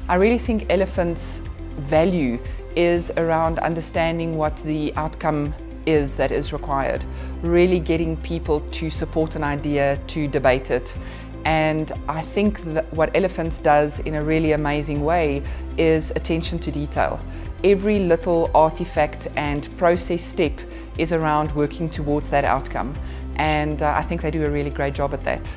I really think elephants' value is around understanding what the outcome is that is required, really getting people to support an idea, to debate it. And I think that what elephants does in a really amazing way is attention to detail. Every little artifact and process step is around working towards that outcome. And I think they do a really great job at that.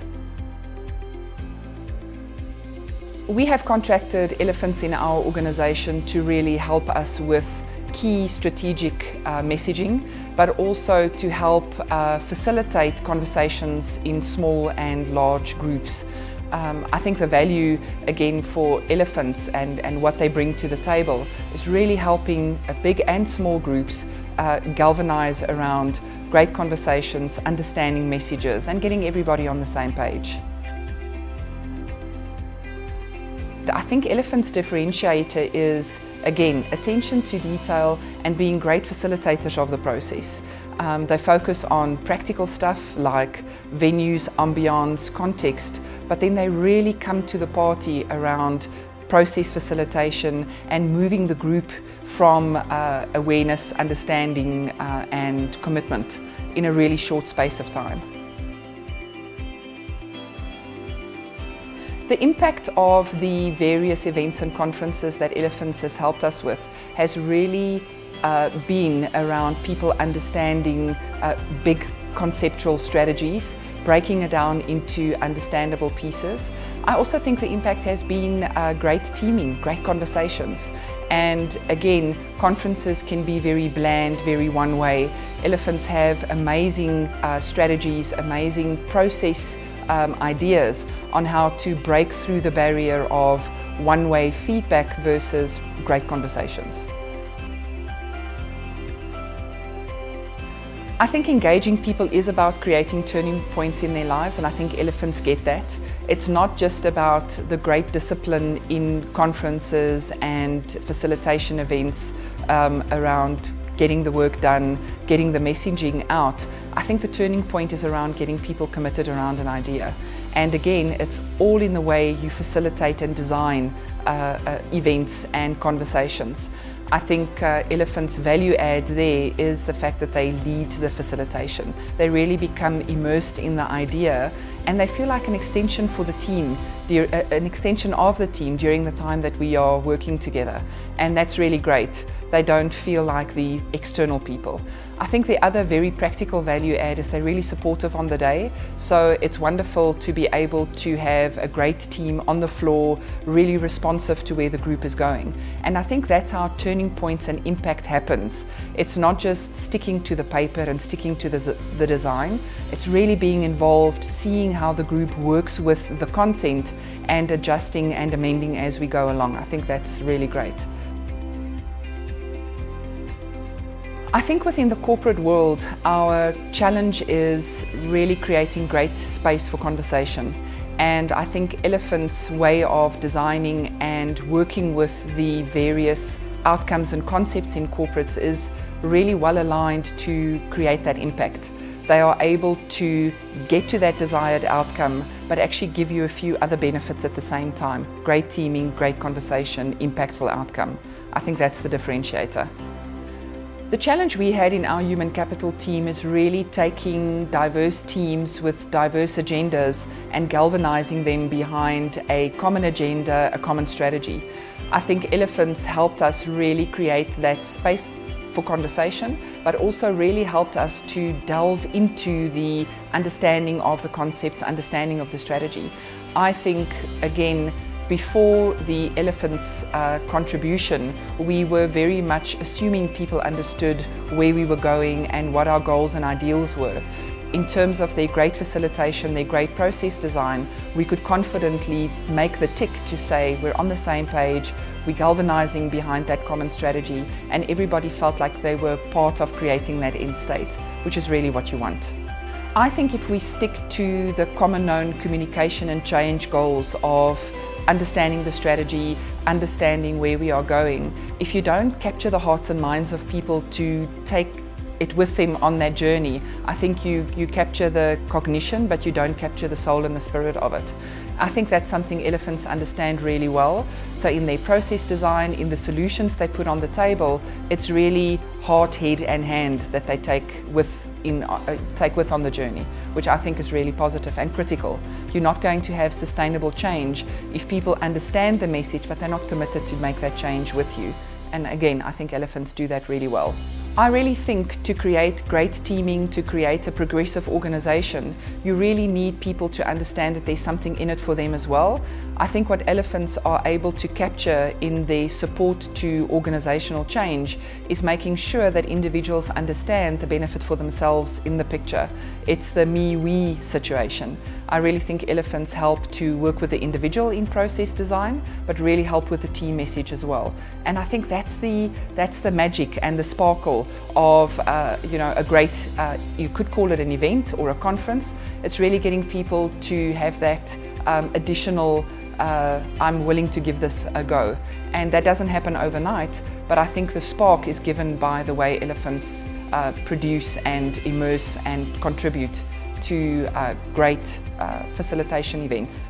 We have contracted elephants in our organization to really help us with key strategic messaging, but also to help facilitate conversations in small and large groups. I think the value again for elephants and what they bring to the table is really helping big and small groups galvanize around great conversations, understanding messages and getting everybody on the same page. I think elephants' differentiator is, again, attention to detail and being great facilitators of the process. They focus on practical stuff like venues, ambience, context, but then they really come to the party around process facilitation and moving the group from awareness, understanding and commitment in a really short space of time. The impact of the various events and conferences that Elephants has helped us with has really been around people understanding big conceptual strategies, breaking it down into understandable pieces. I also think the impact has been great teaming, great conversations. And again, conferences can be very bland, very one way. Elephants have amazing strategies, amazing process ideas on how to break through the barrier of one-way feedback versus great conversations. I think engaging people is about creating turning points in their lives, and I think elephants get that. It's not just about the great discipline in conferences and facilitation events around getting the work done, getting the messaging out. I think the turning point is around getting people committed around an idea. And again, it's all in the way you facilitate and design events and conversations. I think Elephant's value add there is the fact that they lead the facilitation. They really become immersed in the idea and they feel like an extension for the team, an extension of the team during the time that we are working together. And that's really great. They don't feel like the external people. I think the other very practical value add is they're really supportive on the day. So it's wonderful to be able to have a great team on the floor, really responsive to where the group is going. And I think that's how turning points and impact happens. It's not just sticking to the paper and sticking to the design. It's really being involved, seeing how the group works with the content and adjusting and amending as we go along. I think that's really great. I think within the corporate world, our challenge is really creating great space for conversation. And I think Elephant's way of designing and working with the various outcomes and concepts in corporates is really well aligned to create that impact. They are able to get to that desired outcome, but actually give you a few other benefits at the same time. Great teaming, great conversation, impactful outcome. I think that's the differentiator. The challenge we had in our human capital team is really taking diverse teams with diverse agendas and galvanizing them behind a common agenda, a common strategy. I think Elephants helped us really create that space for conversation, but also really helped us to delve into the understanding of the concepts, understanding of the strategy. I think, again, before the Elephants' contribution, we were very much assuming people understood where we were going and what our goals and ideals were. In terms of their great facilitation, their great process design, we could confidently make the tick to say we're on the same page, we're galvanizing behind that common strategy, and everybody felt like they were part of creating that end state, which is really what you want. I think if we stick to the common known communication and change goals of understanding the strategy, understanding where we are going. If you don't capture the hearts and minds of people to take it with them on that journey, I think you capture the cognition, but you don't capture the soul and the spirit of it. I think that's something elephants understand really well. So in their process design, in the solutions they put on the table, it's really heart, head and hand that they take with on the journey, which I think is really positive and critical. You're not going to have sustainable change if people understand the message but they're not committed to make that change with you. And again, I think elephants do that really well. I really think to create great teaming, to create a progressive organization, you really need people to understand that there's something in it for them as well. I think what elephants are able to capture in their support to organizational change is making sure that individuals understand the benefit for themselves in the picture. It's the me-we situation. I really think elephants help to work with the individual in process design, but really help with the team message as well. And I think that's the magic and the sparkle of a great, you could call it an event or a conference. It's really getting people to have that additional I'm willing to give this a go. And that doesn't happen overnight, but I think the spark is given by the way elephants produce and immerse and contribute to great facilitation events.